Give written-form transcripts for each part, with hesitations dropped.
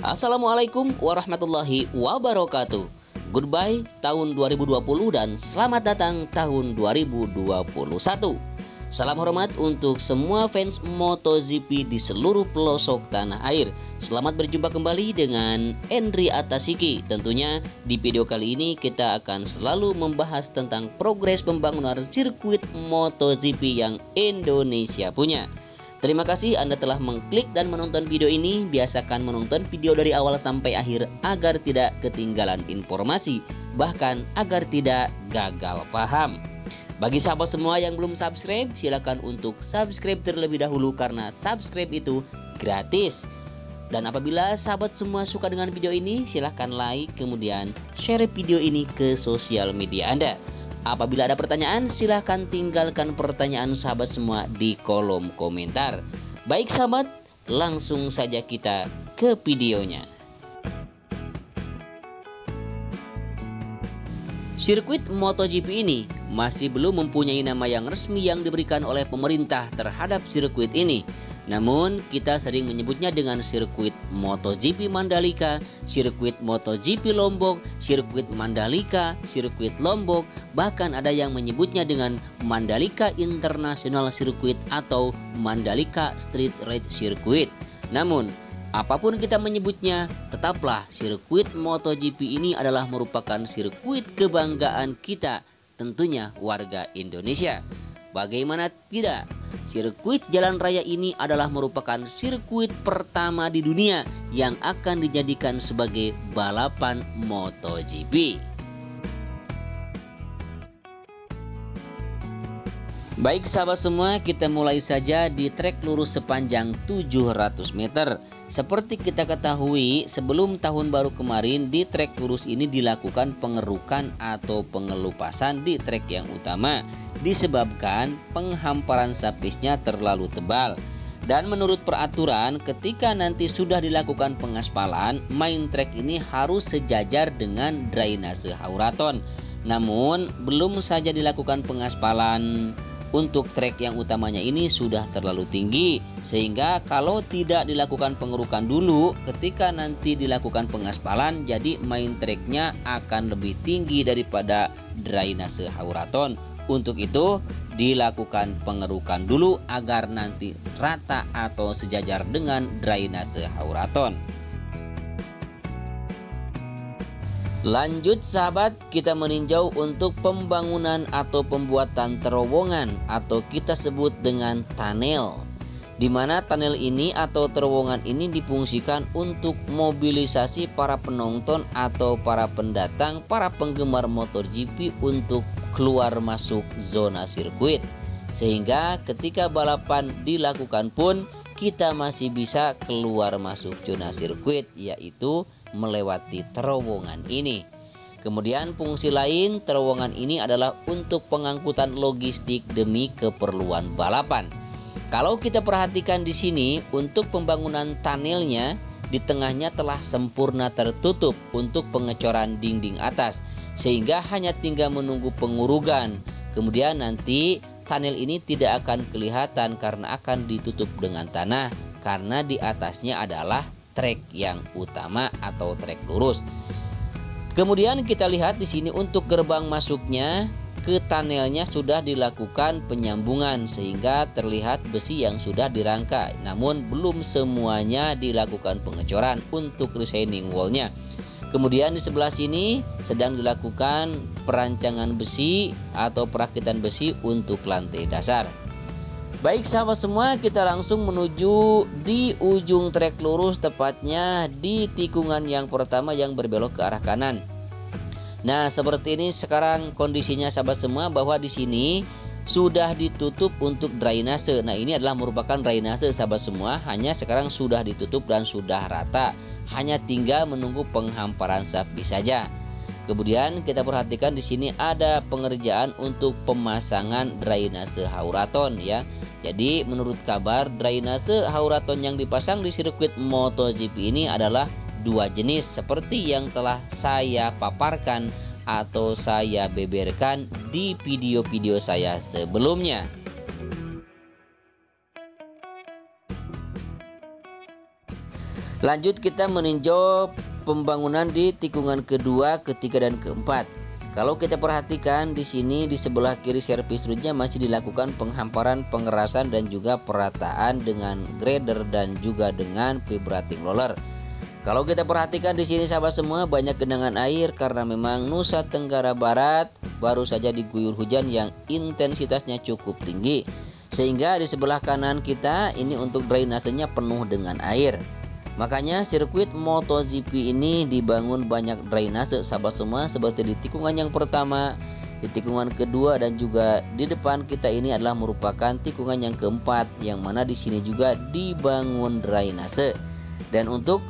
Assalamualaikum warahmatullahi wabarakatuh. Goodbye tahun 2020 dan selamat datang tahun 2021. Salam hormat untuk semua fans MotoGP di seluruh pelosok tanah air. Selamat berjumpa kembali dengan Endri Atasiki. Tentunya di video kali ini kita akan selalu membahas tentang progres pembangunan sirkuit MotoGP yang Indonesia punya. Terima kasih Anda telah mengklik dan menonton video ini. Biasakan menonton video dari awal sampai akhir agar tidak ketinggalan informasi, bahkan agar tidak gagal paham. Bagi sahabat semua yang belum subscribe, silakan untuk subscribe terlebih dahulu karena subscribe itu gratis. Dan apabila sahabat semua suka dengan video ini, silahkan like kemudian share video ini ke sosial media Anda. Apabila ada pertanyaan, silahkan tinggalkan pertanyaan sahabat semua di kolom komentar. Baik sahabat, langsung saja kita ke videonya. Sirkuit MotoGP ini masih belum mempunyai nama yang resmi yang diberikan oleh pemerintah terhadap sirkuit ini. Namun kita sering menyebutnya dengan sirkuit MotoGP Mandalika, sirkuit MotoGP Lombok, sirkuit Mandalika, sirkuit Lombok, bahkan ada yang menyebutnya dengan Mandalika International Circuit atau Mandalika Street Race Circuit. Namun apapun kita menyebutnya, tetaplah sirkuit MotoGP ini adalah merupakan sirkuit kebanggaan kita, tentunya warga Indonesia. Bagaimana tidak? Sirkuit jalan raya ini adalah merupakan sirkuit pertama di dunia yang akan dijadikan sebagai balapan MotoGP. Baik sahabat semua, kita mulai saja di trek lurus sepanjang 700 meter. Seperti kita ketahui, sebelum tahun baru kemarin di trek lurus ini dilakukan pengerukan atau pengelupasan di trek yang utama disebabkan penghamparan sapisnya terlalu tebal. Dan menurut peraturan, ketika nanti sudah dilakukan pengaspalan, main trek ini harus sejajar dengan drainase hauraton. Namun belum saja dilakukan pengaspalan, untuk trek yang utamanya ini sudah terlalu tinggi, sehingga kalau tidak dilakukan pengerukan dulu, ketika nanti dilakukan pengaspalan, jadi main treknya akan lebih tinggi daripada drainase hauraton. Untuk itu dilakukan pengerukan dulu agar nanti rata atau sejajar dengan drainase hauraton. Lanjut sahabat, kita meninjau untuk pembangunan atau pembuatan terowongan atau kita sebut dengan tunnel. Di mana tunnel ini atau terowongan ini difungsikan untuk mobilisasi para penonton atau para pendatang, para penggemar MotoGP untuk keluar masuk zona sirkuit. Sehingga ketika balapan dilakukan pun kita masih bisa keluar masuk zona sirkuit, yaitu melewati terowongan ini. Kemudian fungsi lain terowongan ini adalah untuk pengangkutan logistik demi keperluan balapan. Kalau kita perhatikan di sini, untuk pembangunan tunnelnya di tengahnya telah sempurna tertutup untuk pengecoran dinding atas, sehingga hanya tinggal menunggu pengurugan. Kemudian nanti tunnel ini tidak akan kelihatan karena akan ditutup dengan tanah, karena di atasnya adalah trek yang utama atau trek lurus. Kemudian kita lihat di sini untuk gerbang masuknya ke tunnelnya sudah dilakukan penyambungan sehingga terlihat besi yang sudah dirangka. Namun belum semuanya dilakukan pengecoran untuk retaining wallnya. Kemudian di sebelah sini sedang dilakukan perancangan besi atau perakitan besi untuk lantai dasar. Baik sahabat semua, kita langsung menuju di ujung trek lurus, tepatnya di tikungan yang pertama yang berbelok ke arah kanan. Nah, seperti ini sekarang kondisinya sahabat semua, bahwa di sini sudah ditutup untuk drainase. Nah, ini adalah merupakan drainase sahabat semua, hanya sekarang sudah ditutup dan sudah rata. Hanya tinggal menunggu penghamparan sapi saja. Kemudian kita perhatikan di sini ada pengerjaan untuk pemasangan drainase hauraton ya. Jadi menurut kabar drainase hauraton yang dipasang di sirkuit MotoGP ini adalah dua jenis seperti yang telah saya paparkan atau saya beberkan di video-video saya sebelumnya. Lanjut kita meninjau pembangunan di tikungan kedua, ketiga, dan keempat. Kalau kita perhatikan di sini di sebelah kiri servis rootnya masih dilakukan penghamparan, pengerasan, dan juga perataan dengan grader dan juga dengan vibrating roller. Kalau kita perhatikan di sini sahabat semua, banyak genangan air karena memang Nusa Tenggara Barat baru saja diguyur hujan yang intensitasnya cukup tinggi. Sehingga di sebelah kanan kita ini untuk drainasenya penuh dengan air. Makanya sirkuit MotoGP ini dibangun banyak drainase sahabat semua, seperti di tikungan yang pertama, di tikungan kedua, dan juga di depan kita ini adalah merupakan tikungan yang keempat, yang mana di sini juga dibangun drainase. Dan untuk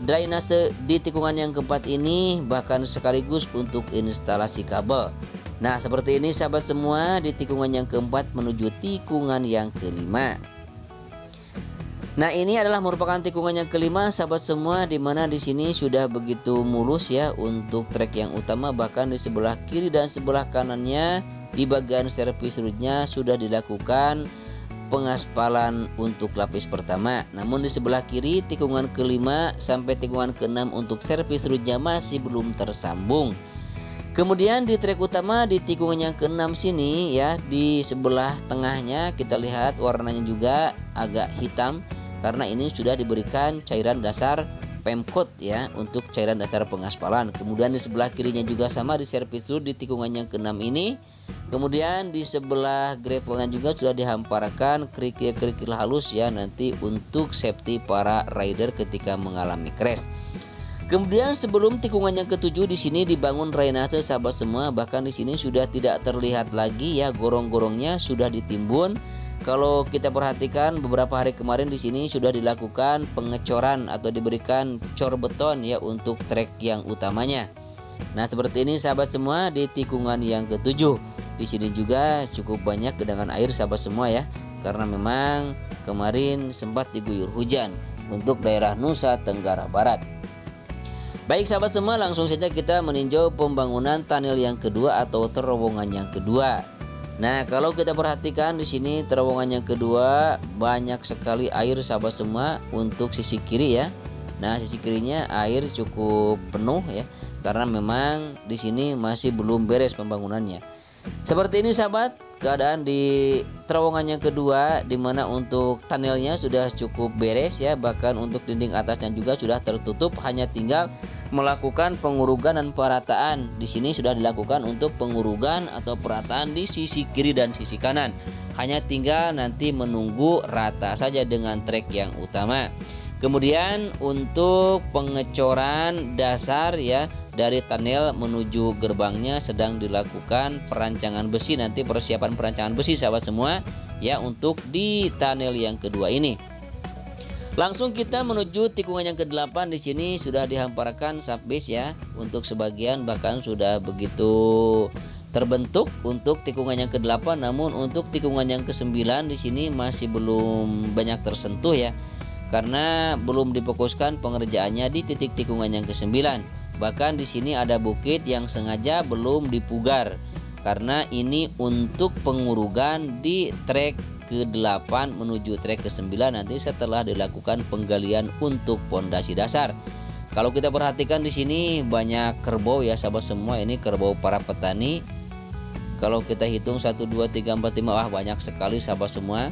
drainase di tikungan yang keempat ini bahkan sekaligus untuk instalasi kabel. Nah, seperti ini sahabat semua di tikungan yang keempat menuju tikungan yang kelima. Nah, ini adalah merupakan tikungan yang kelima sahabat semua, dimana di sini sudah begitu mulus ya untuk trek yang utama, bahkan di sebelah kiri dan sebelah kanannya di bagian servis rootnya sudah dilakukan pengaspalan untuk lapis pertama. Namun di sebelah kiri tikungan kelima sampai tikungan keenam untuk servis rootnya masih belum tersambung. Kemudian di trek utama di tikungan yang keenam sini ya, di sebelah tengahnya kita lihat warnanya juga agak hitam karena ini sudah diberikan cairan dasar Pemkot ya untuk cairan dasar pengaspalan. Kemudian di sebelah kirinya juga sama di servis root di tikungan yang keenam ini. Kemudian di sebelah gravelnya juga sudah dihamparkan kerikil-kerikil halus ya, nanti untuk safety para rider ketika mengalami crash. Kemudian sebelum tikungan yang ketujuh di sini dibangun drainase sahabat semua, bahkan di sini sudah tidak terlihat lagi ya, gorong-gorongnya sudah ditimbun. Kalau kita perhatikan beberapa hari kemarin di sini sudah dilakukan pengecoran atau diberikan cor beton ya untuk trek yang utamanya. Nah, seperti ini sahabat semua di tikungan yang ketujuh. Di sini juga cukup banyak genangan air sahabat semua ya, karena memang kemarin sempat diguyur hujan untuk daerah Nusa Tenggara Barat. Baik sahabat semua, langsung saja kita meninjau pembangunan tunnel yang kedua atau terowongan yang kedua. Nah, kalau kita perhatikan di sini terowongan yang kedua banyak sekali air sahabat semua untuk sisi kiri ya. Nah, sisi kirinya air cukup penuh ya, karena memang di sini masih belum beres pembangunannya. Seperti ini sahabat keadaan di terowongan yang kedua, dimana untuk tunnelnya sudah cukup beres ya, bahkan untuk dinding atasnya juga sudah tertutup, hanya tinggal melakukan pengurugan dan perataan. Di sini sudah dilakukan untuk pengurugan atau perataan di sisi kiri dan sisi kanan. Hanya tinggal nanti menunggu rata saja dengan trek yang utama. Kemudian untuk pengecoran dasar ya dari tunnel menuju gerbangnya sedang dilakukan perancangan besi, nanti persiapan perancangan besi sahabat semua ya untuk di tunnel yang kedua ini. Langsung kita menuju tikungan yang ke-8. Di sini sudah dihamparkan subbase ya, untuk sebagian bahkan sudah begitu terbentuk untuk tikungan yang ke-8, namun untuk tikungan yang ke-9 di sini masih belum banyak tersentuh ya, karena belum difokuskan pengerjaannya di titik tikungan yang ke-9. Bahkan di sini ada bukit yang sengaja belum dipugar karena ini untuk pengurugan di trek ke-8 menuju trek ke-9 nanti setelah dilakukan penggalian untuk pondasi dasar. Kalau kita perhatikan di sini banyak kerbau ya sahabat semua, ini kerbau para petani. Kalau kita hitung 1 2 3 4 5, wah banyak sekali sahabat semua.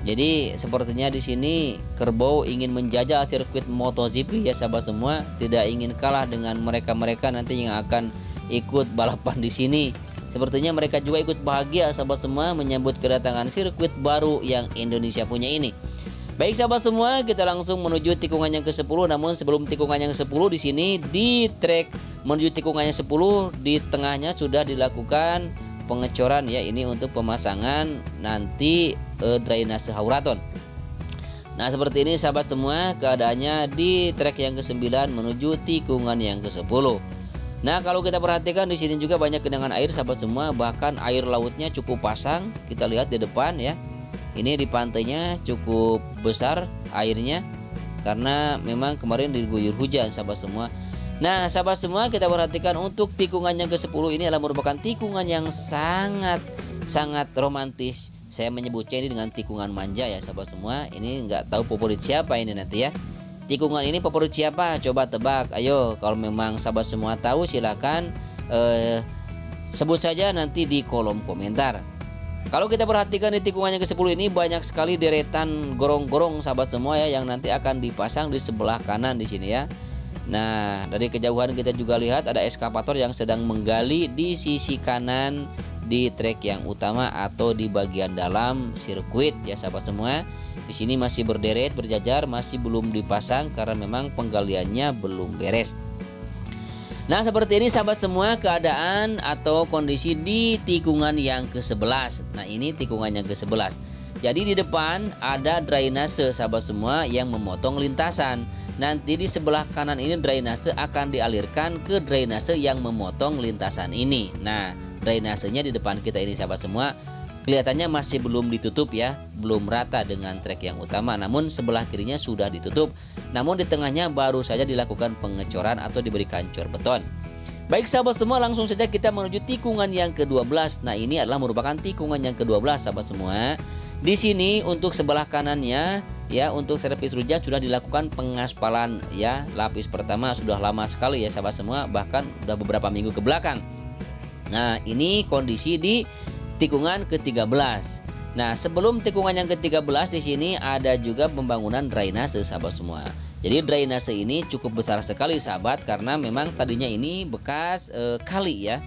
Jadi sepertinya di sini kerbau ingin menjajal sirkuit MotoGP ya sahabat semua, tidak ingin kalah dengan mereka-mereka nanti yang akan ikut balapan di sini. Sepertinya mereka juga ikut bahagia sahabat semua menyambut kedatangan sirkuit baru yang Indonesia punya ini. Baik sahabat semua, kita langsung menuju tikungan yang ke-10. Namun sebelum tikungan yang ke-10 di sini di trek menuju tikungan yang 10 di tengahnya sudah dilakukan pengecoran ya, ini untuk pemasangan nanti drainase hauraton. Nah, seperti ini sahabat semua keadaannya di trek yang ke-9 menuju tikungan yang ke-10. Nah, kalau kita perhatikan di sini juga banyak genangan air sahabat semua, bahkan air lautnya cukup pasang. Kita lihat di depan ya. Ini di pantainya cukup besar airnya karena memang kemarin diguyur hujan sahabat semua. Nah, sahabat semua kita perhatikan untuk tikungan yang ke-10 ini adalah merupakan tikungan yang sangat romantis. Saya menyebutnya ini dengan tikungan manja ya sahabat semua. Ini nggak tahu favorit siapa ini nanti ya. tikungan ini favorit siapa? Coba tebak. Ayo, kalau memang sahabat semua tahu silakan sebut saja nanti di kolom komentar. Kalau kita perhatikan di tikungan yang ke-10 ini banyak sekali deretan gorong-gorong sahabat semua ya, yang nanti akan dipasang di sebelah kanan di sini ya. Nah, dari kejauhan kita juga lihat ada eskavator yang sedang menggali di sisi kanan di trek yang utama atau di bagian dalam sirkuit ya sahabat semua. Di sini masih berderet berjajar, masih belum dipasang karena memang penggaliannya belum beres. Nah, seperti ini sahabat semua keadaan atau kondisi di tikungan yang ke-11. Nah, ini tikungan yang ke-11. Jadi di depan ada drainase sahabat semua yang memotong lintasan. Nanti di sebelah kanan ini drainase akan dialirkan ke drainase yang memotong lintasan ini. Nah, drainasenya di depan kita ini sahabat semua kelihatannya masih belum ditutup ya, belum rata dengan trek yang utama, namun sebelah kirinya sudah ditutup. Namun di tengahnya baru saja dilakukan pengecoran atau diberikan cor beton. Baik sahabat semua, langsung saja kita menuju tikungan yang ke-12. Nah, ini adalah merupakan tikungan yang ke-12 sahabat semua. Di sini untuk sebelah kanannya ya, untuk servis rujak sudah dilakukan pengaspalan ya. Lapis pertama sudah lama sekali ya sahabat semua, bahkan sudah beberapa minggu ke belakang. Nah, ini kondisi di tikungan ke-13. Nah, sebelum tikungan yang ke-13 di sini ada juga pembangunan drainase sahabat semua. Jadi drainase ini cukup besar sekali sahabat, karena memang tadinya ini bekas kali ya.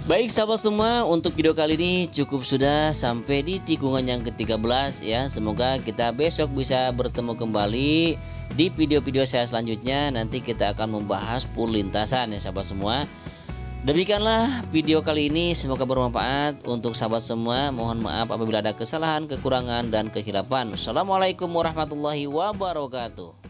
Baik sahabat semua, untuk video kali ini cukup sudah sampai di tikungan yang ke-13 ya. Semoga kita besok bisa bertemu kembali di video-video saya selanjutnya. Nanti kita akan membahas pool lintasan ya sahabat semua. Demikianlah video kali ini, semoga bermanfaat untuk sahabat semua. Mohon maaf apabila ada kesalahan, kekurangan, dan kehilapan. Assalamualaikum warahmatullahi wabarakatuh.